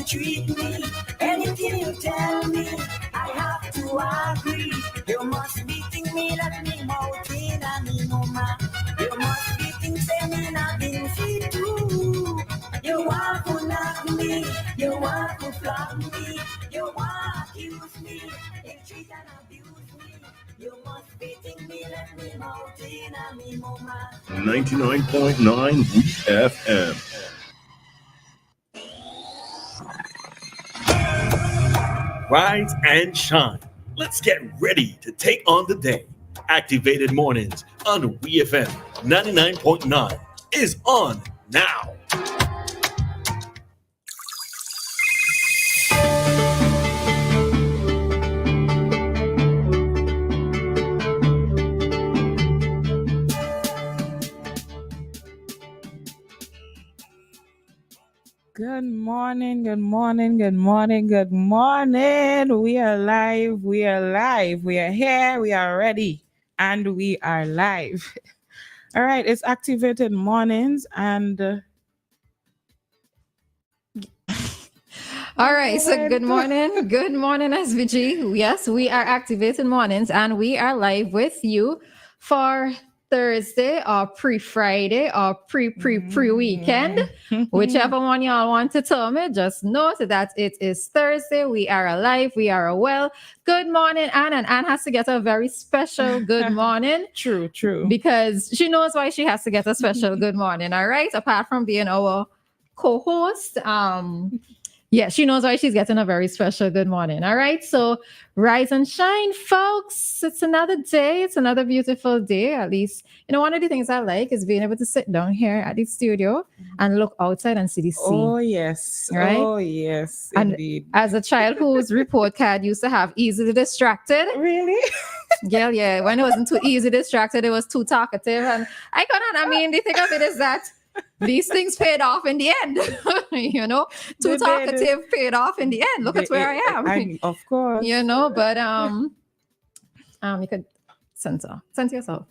treat me. Anything you tell me, I have to agree. You must be thinking me that me mountain and me mama. You must be thinking me not been see too. You want to knock me, you want to flog me, you want to accuse me, you treat and abuse me. You must be thinking me that me mountain and me mama. 99.9 WEFM. Rise and shine. Let's get ready to take on the day. Activated Mornings on WEFM 99.9 is on now. Good morning, good morning, good morning, good morning. We are live, we are live, we are here, we are ready, and we are live. All right, it's Activated Mornings, and all right, so good morning, SVG. Yes, we are Activated Mornings, and we are live with you for Thursday or pre-Friday or pre-weekend, whichever one y'all want to tell me. Just note that it is Thursday. We are alive. We are well. Good morning, Anne. And Anne has to get a very special good morning. True. Because she knows why she has to get a special good morning. All right. Apart from being our co-host, yeah, she knows why she's getting a very special good morning. All right. So rise and shine, folks. It's another day. It's another beautiful day. At least, one of the things I like is being able to sit down here at the studio and look outside and see the sea. Oh, yes. Right? Oh, yes. And indeed. as a child whose report card used to have easily distracted. Really? Yeah. When it wasn't too easy distracted, it was too talkative. And the thing of it is that these things paid off in the end. Too talkative paid off in the end. Look at where I am. Of course. But you could censor yourself.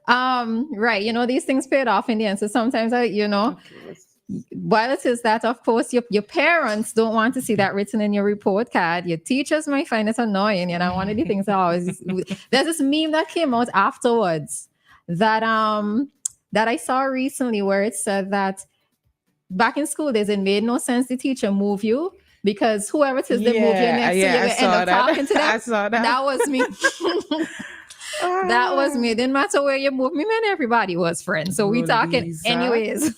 Right. These things paid off in the end. So sometimes while it is that, of course, your parents don't want to see that written in your report card. Your teachers might find it annoying. One of the things there's this meme that came out afterwards that I saw recently where it said that back in school days, it made no sense the teacher move you because whoever it is they move you next to you, you end up talking to them. I saw that. That was me. That was me. Didn't matter where you moved me, man. Everybody was friends. So we talking anyways.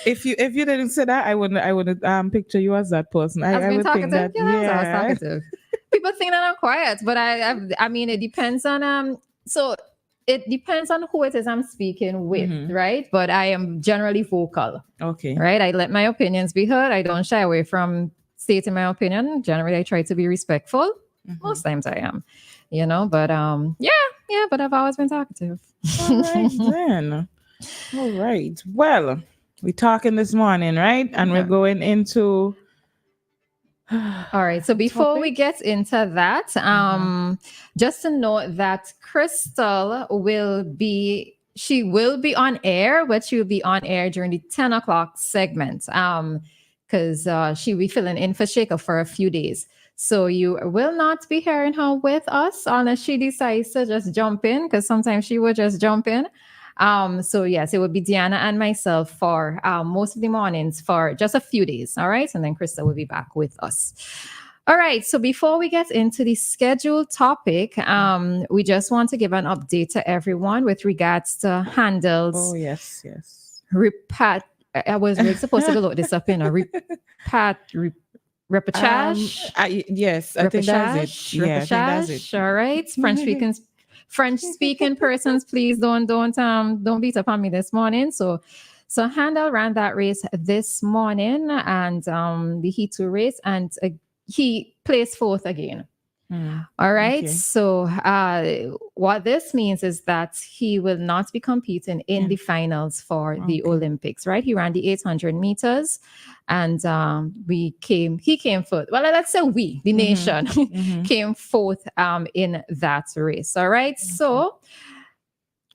If you didn't say that, I wouldn't picture you as that person. I would think that I was talkative. People think that I'm quiet, but it depends on so it depends on who it is I'm speaking with, right? But I am generally vocal. Okay. Right? I let my opinions be heard. I don't shy away from stating my opinion. Generally, I try to be respectful. Most times I am, but but I've always been talkative. All right, then. All right. Well, we're talking this morning, right? And we're going into... All right. So before we get into that, just to note that Christal will be on air, but she will be on air during the 10 o'clock segment because she'll be filling in for Shaker for a few days. So you will not be hearing her with us unless she decides to just jump in, because sometimes she will just jump in. So yes, it will be Dianna and myself for most of the mornings for just a few days. All right. And then Christal will be back with us. All right. So before we get into the scheduled topic, we just want to give an update to everyone with regards to handles. Oh, yes. I was really supposed to look this up in a repechage. Yes, I think that's it. Yeah, I think that's it. All right. French speaking persons, please don't beat up on me this morning. So Handel ran that race this morning, and the Heat 2 race, and he placed fourth again. All right. Okay. So what this means is that he will not be competing in the finals for the Olympics, right? He ran the 800 meters and he came fourth. Well, let's say the nation came fourth in that race. All right. Okay. So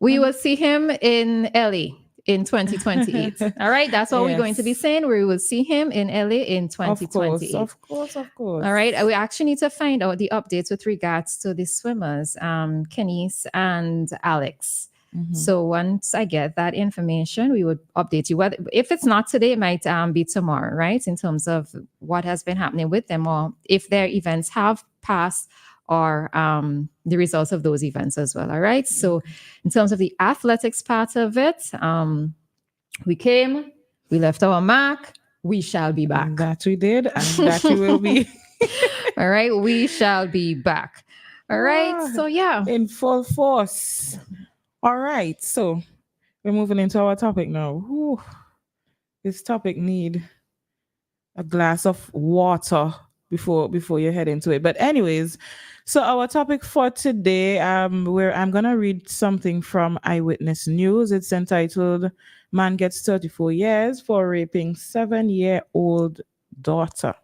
we will see him in LA in 2028. All right, that's what we're going to be saying. We will see him in LA in 2028. Of course. All right, we actually need to find out the updates with regards to the swimmers, Kenise and Alex. So once I get that information, we would update you. Whether if it's not today, it might be tomorrow, right? In terms of what has been happening with them, or if their events have passed, or the results of those events as well. All right. So in terms of the athletics part of it, we came, we left our mark, we shall be back. That we did, and that we will be. All right. We shall be back. All right. So yeah. In full force. All right. So we're moving into our topic now. Whew. This topic need a glass of water before you head into it. But anyways, so our topic for today, where I'm gonna read something from Eyewitness News. It's entitled "Man Gets 34 Years for Raping 7-Year-Old Daughter."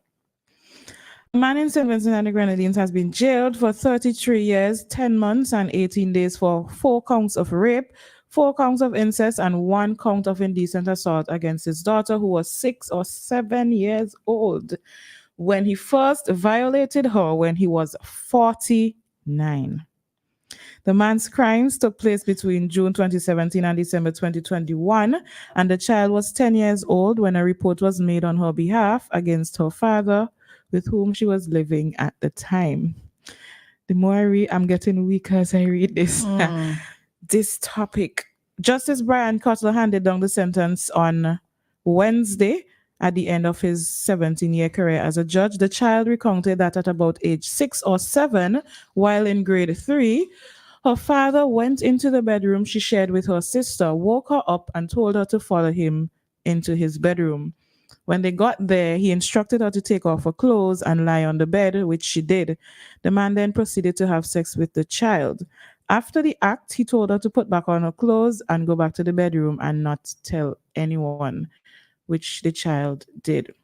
A man in St. Vincent and the Grenadines has been jailed for 33 years, 10 months, and 18 days for 4 counts of rape, 4 counts of incest, and 1 count of indecent assault against his daughter, who was 6 or 7 years old when he first violated her when he was 49. The man's crimes took place between June 2017 and December 2021, and the child was 10 years old when a report was made on her behalf against her father, with whom she was living at the time. The more I read, I'm getting weaker as I read this. This topic. Justice Brian Cutler handed down the sentence on Wednesday at the end of his 17-year career as a judge. The child recounted that at about age 6 or 7, while in grade 3, her father went into the bedroom she shared with her sister, woke her up, and told her to follow him into his bedroom. When they got there, he instructed her to take off her clothes and lie on the bed, which she did. The man then proceeded to have sex with the child. After the act, he told her to put back on her clothes and go back to the bedroom and not tell anyone, which the child did.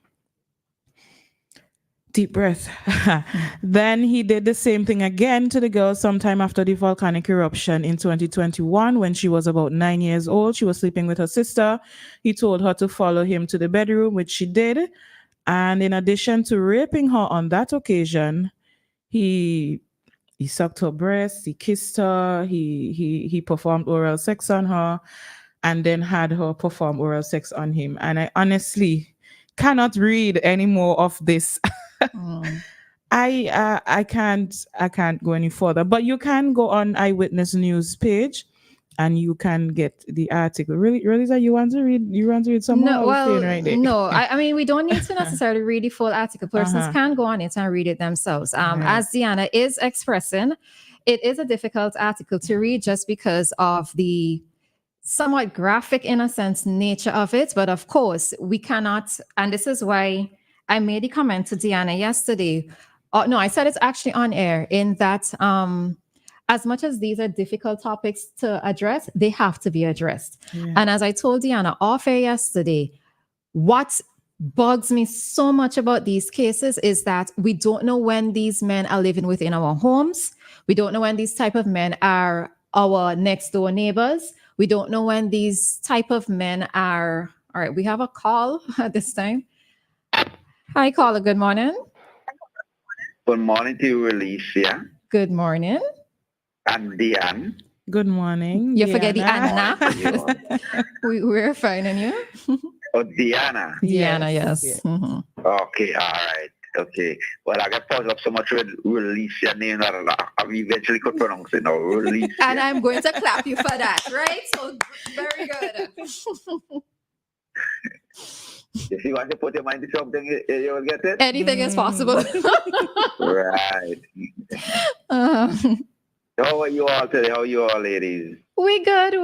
Deep breath. Then he did the same thing again to the girl sometime after the volcanic eruption in 2021 when she was about 9 years old. She was sleeping with her sister. He told her to follow him to the bedroom, which she did. And in addition to raping her on that occasion, he sucked her breasts, he kissed her, he performed oral sex on her, and then had her perform oral sex on him. And I honestly cannot read any more of this. I can't go any further, but you can go on Eyewitness News page and you can get the article. Really, Roleza, you want to read some more? No, well, right there? no. I mean, we don't need to necessarily read the full article. Persons can go on it and read it themselves. As Dianna is expressing, it is a difficult article to read just because of the somewhat graphic, in a sense, nature of it. But of course, we cannot, and this is why I made a comment to Dianna yesterday. No, I said it's actually on air in that as much as these are difficult topics to address, they have to be addressed. Yeah. And as I told Dianna off air yesterday, what bugs me so much about these cases is that we don't know when these men are living within our homes. We don't know when these type of men are our next door neighbors. We don't know when these type of men are. All right, we have a call at this time. Hi, caller. Good morning. Good morning to you, Roleza. Good morning. And Dianna. Good morning. You forget the Anna. We're finding you. Oh, Dianna. Dianna, yes. Mm-hmm. Okay, all right. Okay. Well, I got puzzled up so much with Roleza name that I eventually could pronounce it now. Roleza. And I'm going to clap you for that, right? So, very good. If you want to put your mind to something, you will get it? Anything is possible. Right. How are you all today? How are you all, ladies? We good.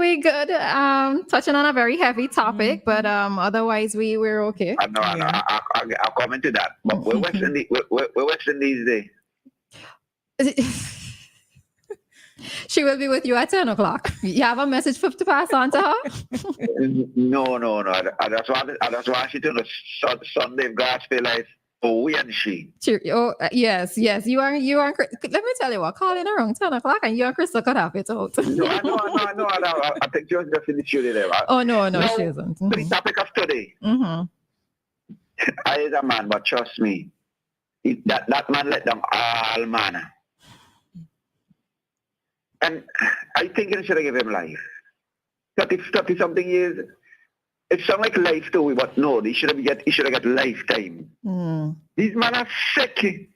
Touching on a very heavy topic, but otherwise we're okay. I know. I'll come into that. But we're West Indies Day. She will be with you at 10 o'clock. You have a message to pass on to her? No. I just want you to know Sunday, God's life. Oh, we and she. Oh, yes. You are. Let me tell you what. Calling around 10 o'clock, and you and Christal could have it out. No, I think you was just in the studio there. Right? Oh no, Now, she isn't. to the topic of today. I is a man, but trust me, that man let them all man. And I think you should have given him life. 30 something years. It sounds like life story, but no, he should have got lifetime. These men are sick.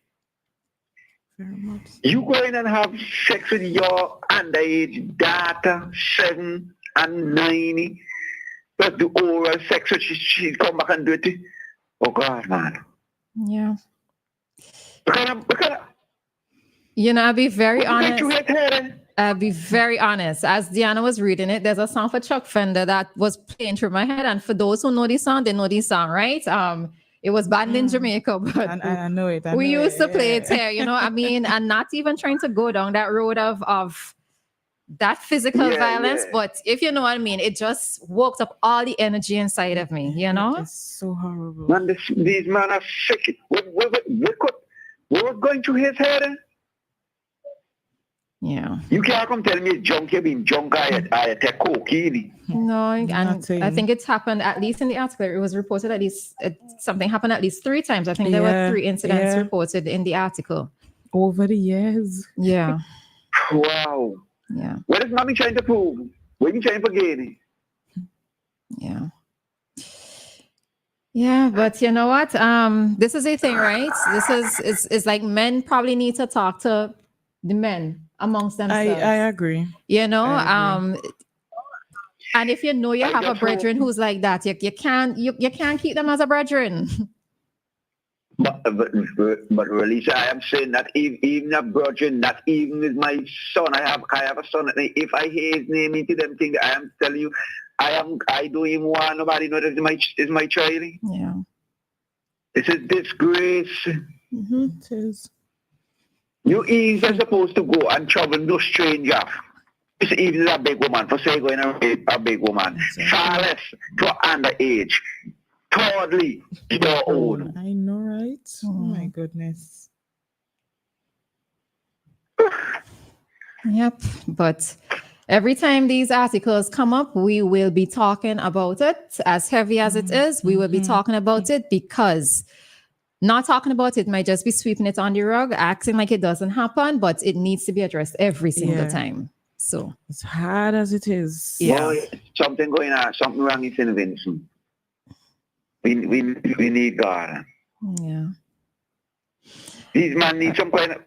Very much. You go in and have sex with your underage daughter, 7 and 9. But do oral sex, so she come back and do it. Oh God, man. Yeah. Because I'll be very honest. you hate her? I'll be very honest. As Dianna was reading it, there's a song for Chuck Fender that was playing through my head. And for those who know this song, they know this song, right? It was banned in Jamaica, but I know it. we used to play it here, and not even trying to go down that road of that physical violence, but if you know what I mean, it just woke up all the energy inside of me, It's so horrible. Man, these men are sick. What was going through his head? Yeah. You can't come tell me junk, you've been junk, I take cocaine. No, and I think it's happened, at least in the article, it was reported at least, something happened at least 3 times. I think there were 3 incidents reported in the article. Over the years. Yeah. Wow. Yeah. What is mommy trying to prove? What are you trying to gain? Yeah. Yeah, but you know what? This is a thing, right? This is like men probably need to talk to the men amongst themselves. I agree. And if you know you have a brethren who's like that, you can't keep them as a brethren. But Roleza, I am saying that even a brethren, not even with my son, I have a son. If I hear his name into them things, I am telling you, I don't even want nobody know that is my child. Yeah. It's a disgrace. It is. You even supposed to go and travel no stranger. It's even a big woman, for say going and rape a big woman. Far less to underage. Thirdly, your own. I know, right? Oh my goodness. Yep. But every time these articles come up, we will be talking about it. As heavy as it is, we will be talking about it, because not talking about it might just be sweeping it on the rug, acting like it doesn't happen, but it needs to be addressed every single time. So as hard as it is. Yeah. Boy, something going on, something wrong is in Vincent. We need God. Yeah. These men need some kind of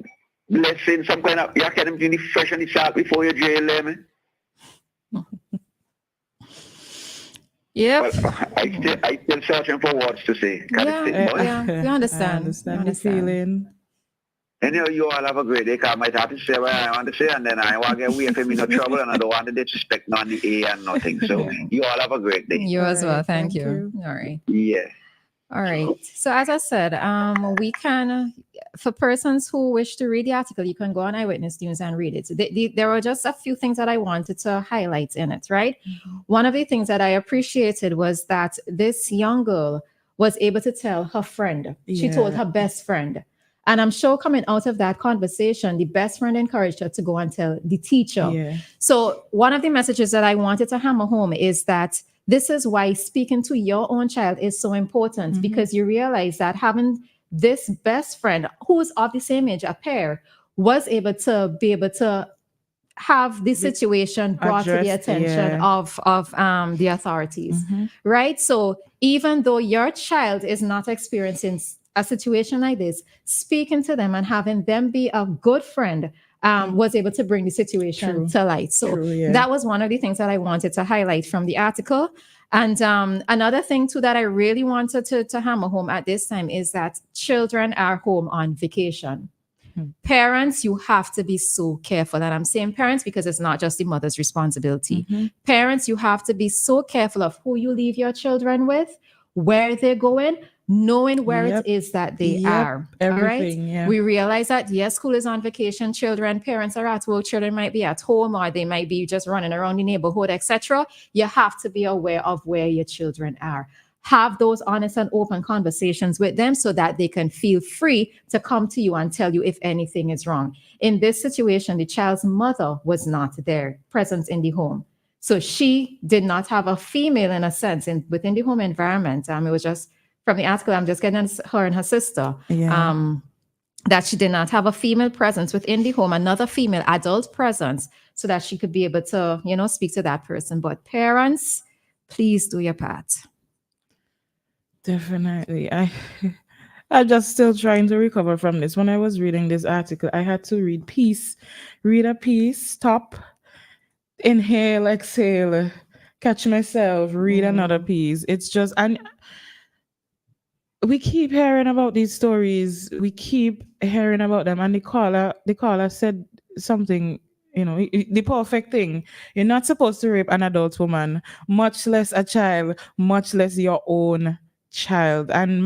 blessing, some kind of, you can them do the fresh and the salt before you jail them. Yeah. Well, I still searching for words to say. We understand. I understand the feeling. Anyway, you all have a great day. I might have to say what I want to say, and then I want to get away from me no trouble, and I don't want to disrespect none of the A and nothing. So you all have a great day. You as well. Thank you. All right. Yeah. All right. So as I said, we can, for persons who wish to read the article, you can go on Eyewitness News and read it. There were just a few things that I wanted to highlight in it, right? One of the things that I appreciated was that this young girl was able to tell her friend. She told her best friend. And I'm sure coming out of that conversation, the best friend encouraged her to go and tell the teacher. Yeah. So one of the messages that I wanted to hammer home is that this is why speaking to your own child is so important, because you realize that having this best friend who's of the same age, a pair, was able to have the situation brought to the attention of the authorities, right? So even though your child is not experiencing a situation like this, speaking to them and having them be a good friend was able to bring the situation to light. So that was one of the things that I wanted to highlight from the article. And another thing too that I really wanted to hammer home at this time is that children are home on vacation. Parents, you have to be so careful. And I'm saying parents because it's not just the mother's responsibility. Parents, you have to be so careful of who you leave your children with, where they're going, knowing where it is that they are. Everything, all right? We realize that, yes, school is on vacation, parents are at work, children might be at home, or they might be just running around the neighborhood, etc. You have to be aware of where your children are. have those honest and open conversations with them so that they can feel free to come to you and tell you if anything is wrong. In this situation, the child's mother was not there, present in the home. So she did not have a female, in a sense, within the home environment. It was just, from the article, I'm just getting her and her sister, that she did not have a female presence within the home, another female adult presence, so that she could be able to, speak to that person. But parents, please do your part. Definitely. I'm just still trying to recover from this. When I was reading this article, I had to read a piece, stop, inhale, exhale, catch myself, read another piece. It's just, and we keep hearing about these stories. We keep hearing about them. And the caller said something, the perfect thing. You're not supposed to rape an adult woman, much less a child, much less your own child. And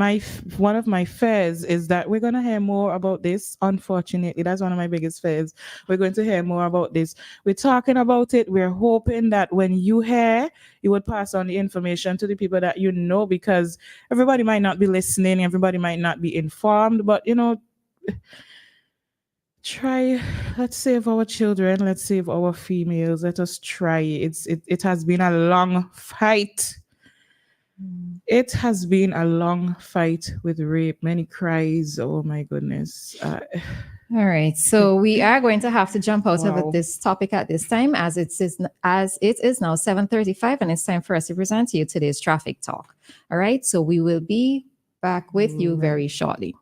one of my fears is that we're going to hear more about this. Unfortunately, that's one of my biggest fears. We're going to hear more about this. We're talking about it. We're hoping that when you hear, you would pass on the information to the people that you know, because everybody might not be listening, everybody might not be informed, but let's save our children, let's save our females, let us try. It has been a long fight. It has been a long fight with rape, many cries. Oh my goodness. All right, so we are going to have to jump out of this topic at this time, as it is now 7:35, and it's time for us to present to you today's traffic talk. All right, so we will be back with you very shortly.